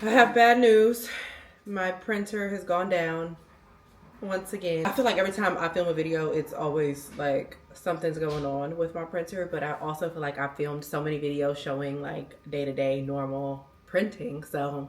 I have bad news. My printer has gone down once again. I feel like every time I film a video, it's always like something's going on with my printer, but I also feel like I filmed so many videos showing like day-to-day normal printing. So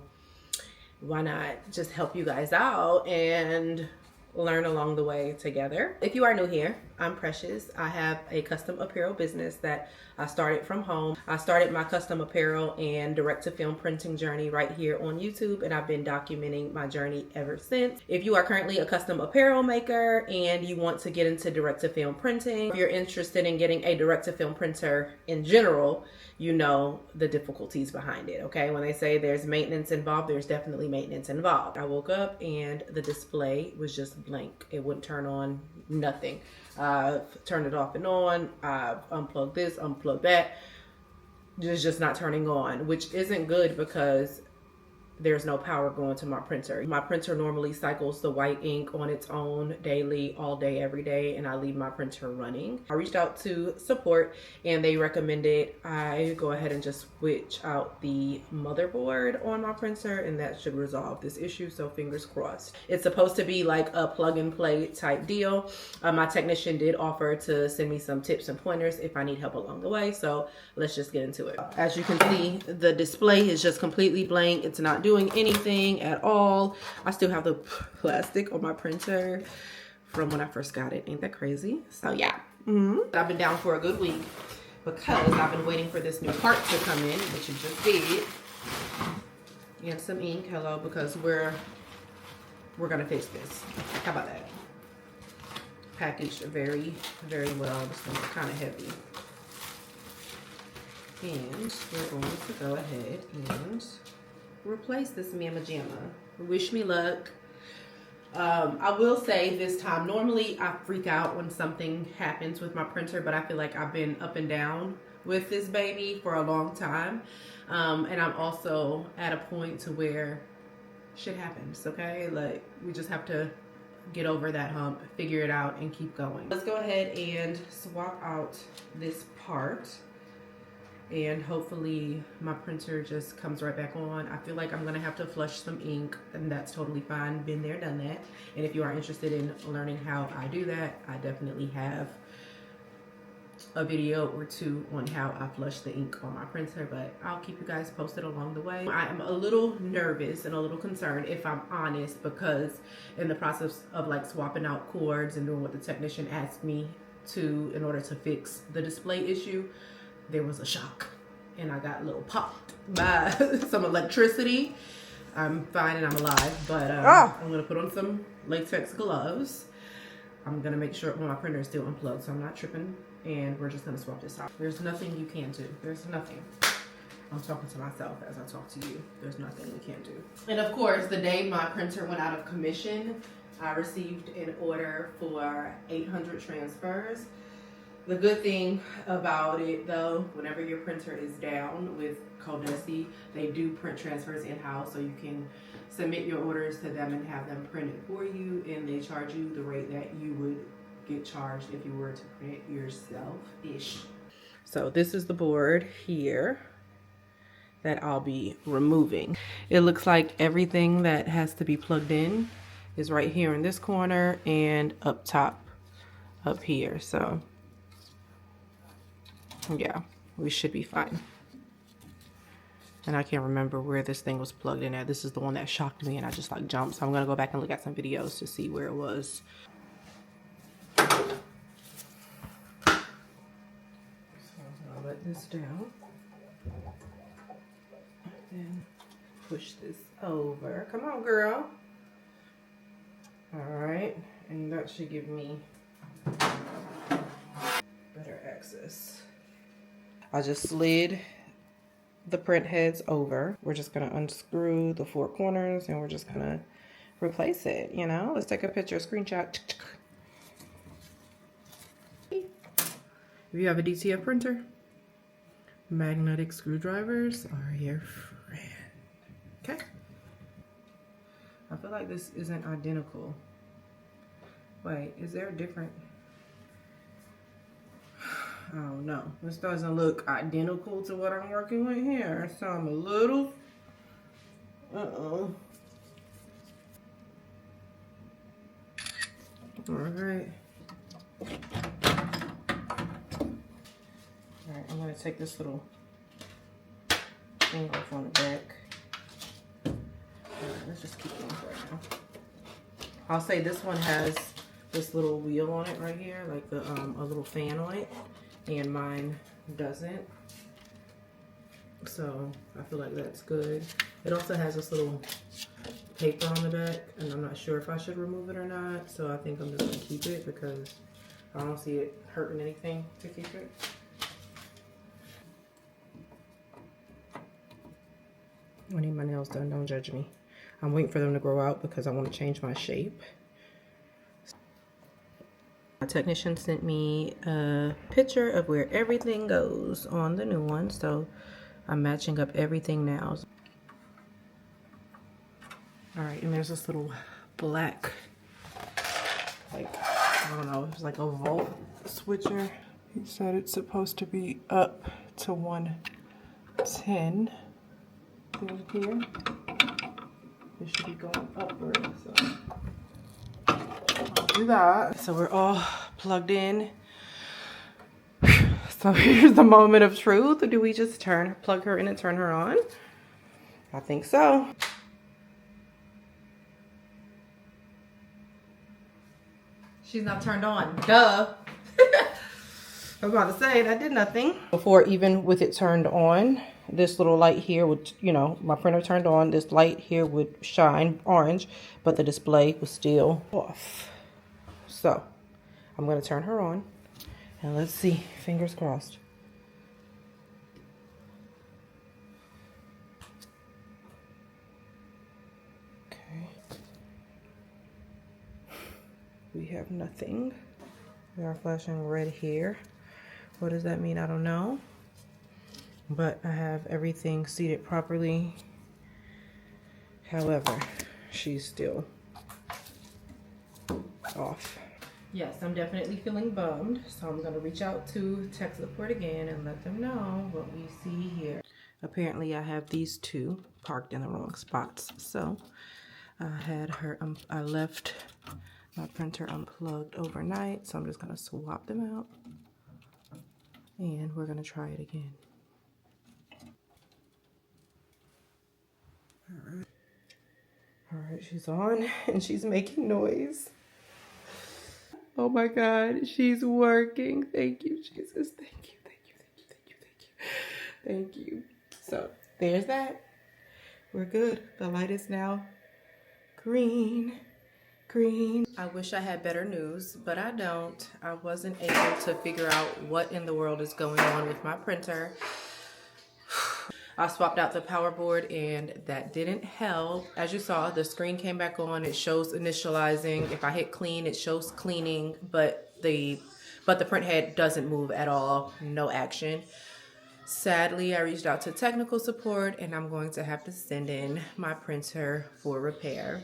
why not just help you guys out and learn along the way together. If you are new here, I'm Precious. I have a custom apparel business that I started from home. I started my custom apparel and direct-to-film printing journey right here on YouTube, and I've been documenting my journey ever since. If you are currently a custom apparel maker and you want to get into direct-to-film printing, if you're interested in getting a direct-to-film printer in general, you know the difficulties behind it, okay? When they say there's maintenance involved, there's definitely maintenance involved. I woke up and the display was just blank. It wouldn't turn on, nothing. I've turned it off and on. I've unplugged this, unplugged that. It's just not turning on, which isn't good because there's no power going to my printer. My printer normally cycles the white ink on its own daily, all day, every day, and I leave my printer running. I reached out to support and they recommended I go ahead and just switch out the motherboard on my printer, and that should resolve this issue, so fingers crossed. It's supposed to be like a plug and play type deal. My technician did offer to send me some tips and pointers if I need help along the way, so let's just get into it. As you can see, the display is just completely blank. It's not doing anything at all. I still have the plastic on my printer from when I first got it. Ain't that crazy? So yeah, I've been down for a good week because I've been waiting for this new part to come in, which you just did, and some ink. Hello, because we're gonna fix this. How about that? Packaged very, very well. This one's kind of heavy. And we're going to go ahead and replace this mamma jamma. Wish me luck. I will say this time, normally I freak out when something happens with my printer, but I feel like I've been up and down with this baby for a long time. And I'm also at a point to where shit happens, okay? Like, we just have to get over that hump, figure it out, and keep going. Let's go ahead and swap out this part, and hopefully my printer just comes right back on. I feel like I'm gonna have to flush some ink, and that's totally fine. Been there, done that. And if you are interested in learning how I do that, I definitely have a video or two on how I flush the ink on my printer, but I'll keep you guys posted along the way. I am a little nervous and a little concerned, if I'm honest, because in the process of like swapping out cords and doing what the technician asked me to in order to fix the display issue, there was a shock and I got a little popped by some electricity. I'm fine and I'm alive, but I'm gonna put on some latex gloves. I'm gonna make sure my printer is still unplugged so I'm not tripping, and we're just gonna swap this out. There's nothing you can do. There's nothing. I'm talking to myself as I talk to you. There's nothing we can't do. And of course, the day my printer went out of commission, I received an order for 800 transfers. The good thing about it though, whenever your printer is down with Codesi, they do print transfers in-house, so you can submit your orders to them and have them printed for you, and they charge you the rate that you would get charged if you were to print yourself-ish. So this is the board here that I'll be removing. It looks like everything that has to be plugged in is right here in this corner and up top up here. So yeah, we should be fine. And I can't remember where this thing was plugged in at. This is the one that shocked me and I just like jumped. So I'm gonna go back and look at some videos to see where it was. So I'm gonna let this down. And then push this over. Come on, girl. All right, and that should give me better access. I just slid the print heads over. We're just gonna unscrew the four corners and we're just gonna replace it, you know? Let's take a picture, a screenshot. If you have a DTF printer, magnetic screwdrivers are your friend, okay? I feel like this isn't identical. Wait, is there a different? Oh no, this doesn't look identical to what I'm working with here. So I'm a little Uh-oh. All right. All right, I'm gonna take this little thing off on the back. All right, let's just keep going right now. I'll say this one has this little wheel on it right here, like the a little fan on it, and mine doesn't. So I feel like that's good. It also has this little paper on the back, and I'm not sure if I should remove it or not. So I think I'm just gonna keep it because I don't see it hurting anything to keep it. I need my nails done, don't judge me. I'm waiting for them to grow out because I want to change my shape. My technician sent me a picture of where everything goes on the new one, so I'm matching up everything now. All right, and there's this little black, like, I don't know, it's like a volt switcher. He said it's supposed to be up to 110. Here. It should be going upward, so I'll do that. So we're all plugged in. So here's the moment of truth. Do we just plug her in and turn her on? I think so. She's not turned on. Duh. I was about to say that did nothing. Before, even with it turned on, this little light here would, you know, my printer turned on, this light here would shine orange, but the display was still off. So I'm going to turn her on and let's see, fingers crossed. Okay. We have nothing. We are flashing red here. What does that mean? I don't know. But I have everything seated properly. However, she's still off. Yes, I'm definitely feeling bummed. So I'm going to reach out to tech support again and let them know what we see here. Apparently I have these two parked in the wrong spots. So I left my printer unplugged overnight. So I'm just going to swap them out. And we're going to try it again. All right, she's on and she's making noise. Oh my God, she's working. Thank you, Jesus. Thank you, thank you, thank you, thank you, thank you. Thank you. So there's that. We're good. The light is now green. Green. I wish I had better news, but I don't. I wasn't able to figure out what in the world is going on with my printer. I swapped out the power board and that didn't help. As you saw, the screen came back on. It shows initializing. If I hit clean, it shows cleaning, but the print head doesn't move at all. No action. Sadly, I reached out to technical support and I'm going to have to send in my printer for repair.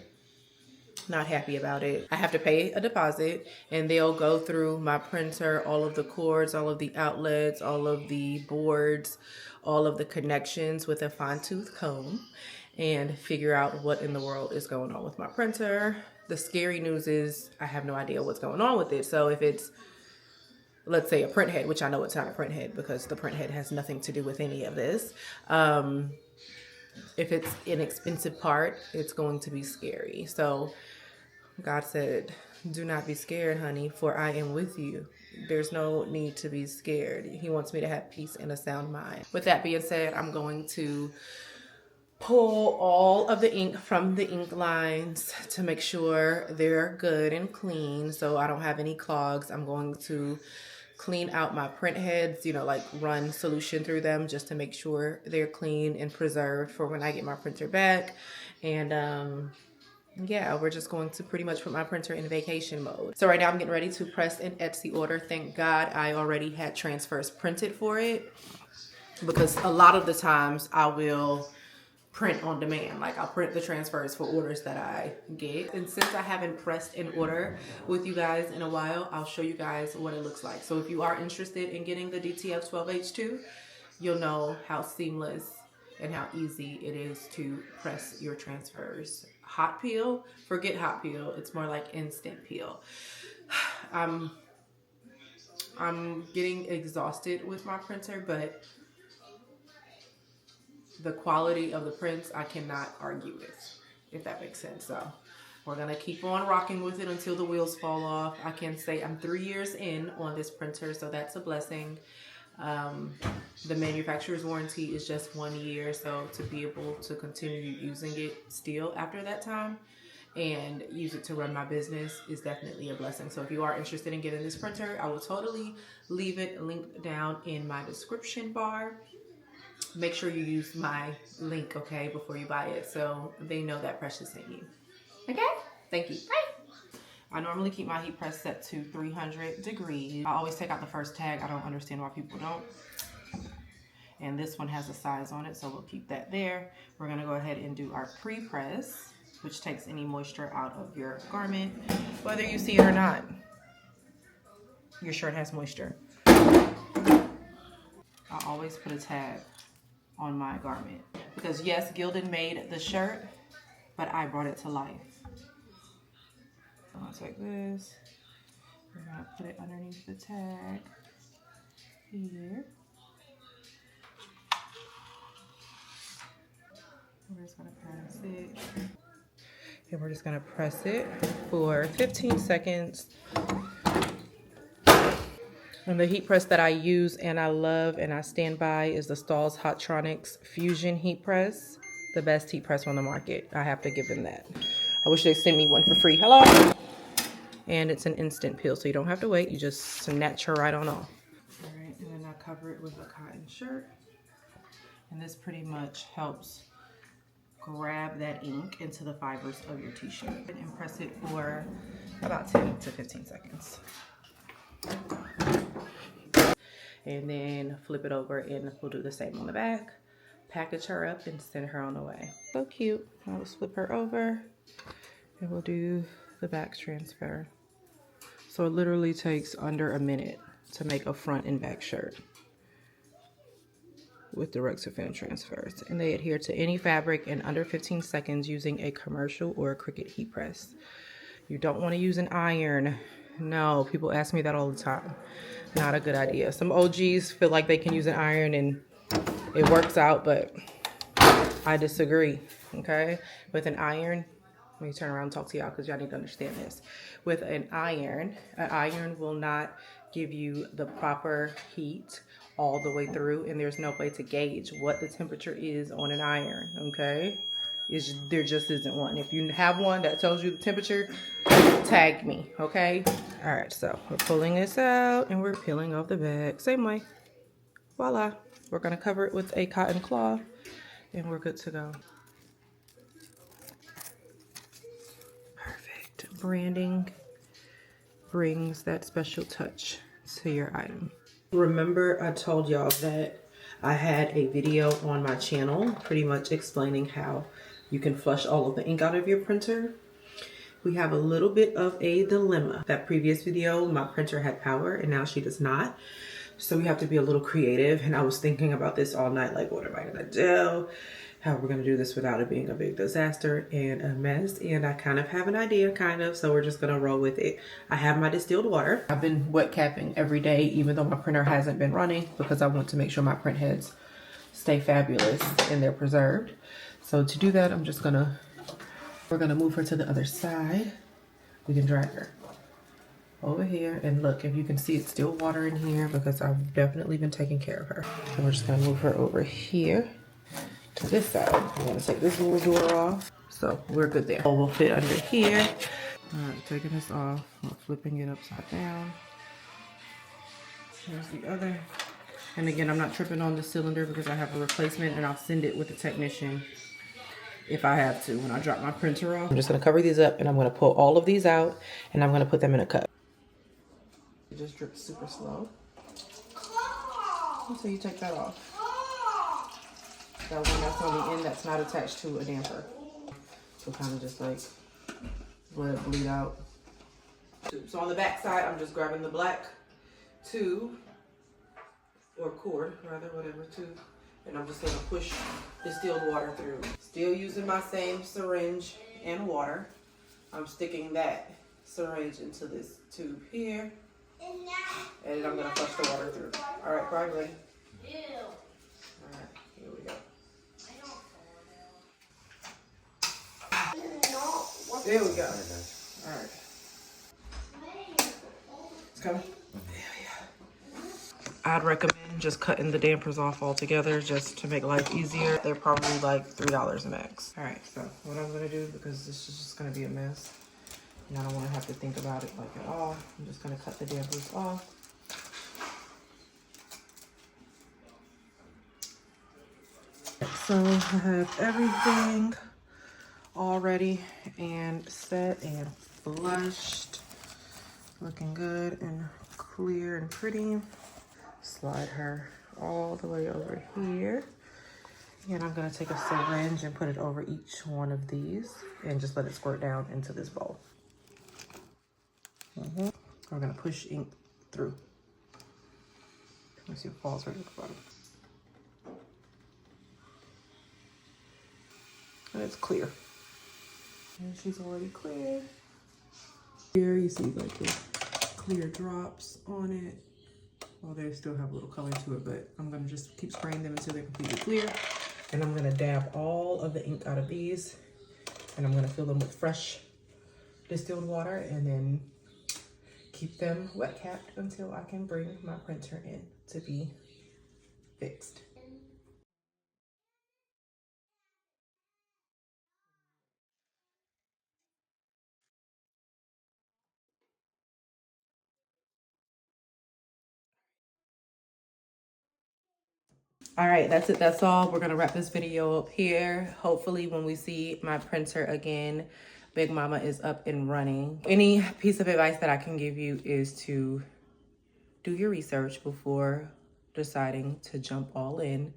Not happy about it. I have to pay a deposit and they'll go through my printer, all of the cords, all of the outlets, all of the boards, all of the connections with a fine-tooth comb and figure out what in the world is going on with my printer. The scary news is I have no idea what's going on with it. So if it's, let's say, a print head, which I know it's not a print head because the print head has nothing to do with any of this. If it's an expensive part, it's going to be scary. So God said, do not be scared, honey, for I am with you. There's no need to be scared. He wants me to have peace and a sound mind. With that being said, I'm going to pull all of the ink from the ink lines to make sure they're good and clean so I don't have any clogs. I'm going to clean out my print heads, you know, like run solution through them just to make sure they're clean and preserved for when I get my printer back. And yeah, we're just going to pretty much put my printer in vacation mode. So right now I'm getting ready to press an Etsy order. Thank God I already had transfers printed for it because a lot of the times I will print on demand. Like I'll print the transfers for orders that I get. And since I haven't pressed an order with you guys in a while, I'll show you guys what it looks like. So if you are interested in getting the DTF 12H2, you'll know how seamless and how easy it is to press your transfers. Hot peel, forget hot peel. It's more like instant peel. I'm getting exhausted with my printer, but the quality of the prints I cannot argue with, if that makes sense. So we're gonna keep on rocking with it until the wheels fall off. I can say I'm 3 years in on this printer, so that's a blessing. The manufacturer's warranty is just 1 year, so to be able to continue using it still after that time and use it to run my business is definitely a blessing. So if you are interested in getting this printer, I will totally leave it linked down in my description bar. Make sure you use my link, okay, before you buy it, so they know that Precious sent you. Okay? Thank you. Bye. I normally keep my heat press set to 300 degrees. I always take out the first tag. I don't understand why people don't. And this one has a size on it, so we'll keep that there. We're gonna go ahead and do our pre-press, which takes any moisture out of your garment, whether you see it or not. Your shirt has moisture. I always put a tag on my garment because yes, Gildan made the shirt, but I brought it to life. So I'll take this, we're gonna put it underneath the tag here. We're just gonna press it, and we're just gonna press it for 15 seconds. And the heat press that I use and I love and I stand by is the Stahl's Hottronics Fusion heat press. The best heat press on the market. I have to give them that. I wish they'd send me one for free. Hello? And it's an instant peel, so you don't have to wait. You just snatch her right on off. All right, and then I cover it with a cotton shirt. And this pretty much helps grab that ink into the fibers of your t-shirt. And press it for about 10 to 15 seconds. And then flip it over and we'll do the same on the back. Package her up and send her on the way. So cute. I'll just flip her over and we'll do the back transfer. So it literally takes under a minute to make a front and back shirt with the Ruxafin transfers. And they adhere to any fabric in under 15 seconds using a commercial or a Cricut heat press. You don't want to use an iron. No, people ask me that all the time. Not a good idea. Some OGs feel like they can use an iron and it works out, but I disagree, okay? With an iron, let me turn around and talk to y'all because y'all need to understand this. With an iron will not give you the proper heat all the way through, and there's no way to gauge what the temperature is on an iron, okay? There just isn't one. If you have one that tells you the temperature, tag me, okay? All right, so we're pulling this out and we're peeling off the back. Same way. Voila. We're gonna cover it with a cotton cloth and we're good to go. Perfect. Branding brings that special touch to your item. Remember I told y'all that I had a video on my channel pretty much explaining how you can flush all of the ink out of your printer. We have a little bit of a dilemma. That previous video, my printer had power and now she does not. So we have to be a little creative. And I was thinking about this all night, like, what am I gonna do? How we're gonna do this without it being a big disaster and a mess. And I kind of have an idea, so we're just gonna roll with it. I have my distilled water. I've been wet capping every day, even though my printer hasn't been running, because I want to make sure my print heads stay fabulous and they're preserved. So to do that, we're gonna move her to the other side. We can drag her over here, and look, if you can see, it's still water in here because I've definitely been taking care of her. So we're just gonna move her over here to this side. I'm gonna take this little door off, so we're good there. We'll fit under here. All right, taking this off, I'm flipping it upside down. Here's the other. And again, I'm not tripping on the cylinder because I have a replacement, and I'll send it with the technician if I have to when I drop my printer off. I'm just gonna cover these up and I'm gonna pull all of these out and I'm gonna put them in a cup. It just drips super slow. So you take that off. That one that's on the end that's not attached to a damper. So kind of just like let it bleed out. So on the back side, I'm just grabbing the black tube, or cord rather, whatever tube, And I'm just gonna push distilled water through. Still using my same syringe and water. I'm sticking that syringe into this tube here. And I'm gonna flush the water through. All right, cry ready? Ew. All right, here we go. There we go. All right. It's coming? I'd recommend just cutting the dampers off altogether just to make life easier. They're probably like $3 max. All right, so what I'm gonna do, because this is just gonna be a mess, and I don't wanna have to think about it like at all, I'm just gonna cut the dampers off. So I have everything all ready and set and flushed. Looking good and clear and pretty. Slide her all the way over here. And I'm gonna take a syringe and put it over each one of these and just let it squirt down into this bowl. We're gonna push ink through. Let's see if it falls right at the bottom. And it's clear. And she's already clear. Here you see like the clear drops on it. Well, they still have a little color to it, but I'm gonna just keep spraying them until they're completely clear. And I'm gonna dab all of the ink out of these, and I'm gonna fill them with fresh distilled water and then keep them wet capped until I can bring my printer in to be fixed. All right, that's it, that's all. We're gonna wrap this video up here. Hopefully when we see my printer again, Big Mama is up and running. Any piece of advice that I can give you is to do your research before deciding to jump all in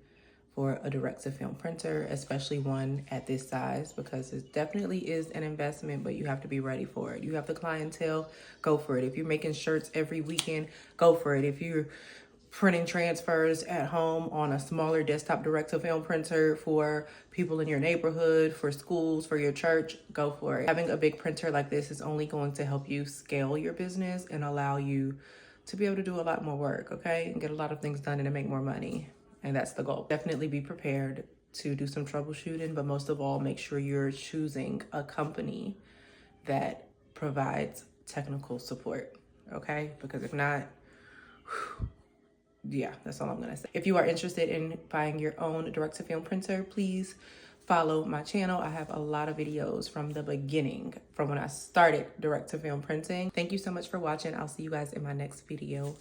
for a direct-to-film printer, especially one at this size, because it definitely is an investment, but you have to be ready for it. You have the clientele, go for it. If you're making shirts every weekend, go for it. If you're printing transfers at home on a smaller desktop direct-to-film printer for people in your neighborhood, for schools, for your church, go for it. Having a big printer like this is only going to help you scale your business and allow you to be able to do a lot more work, okay? And get a lot of things done and to make more money. And that's the goal. Definitely be prepared to do some troubleshooting, but most of all, make sure you're choosing a company that provides technical support, okay? Because if not, yeah, that's all I'm gonna say. If you are interested in buying your own direct-to-film printer, please follow my channel. I have a lot of videos from the beginning, from when I started direct-to-film printing. Thank you so much for watching. I'll see you guys in my next video.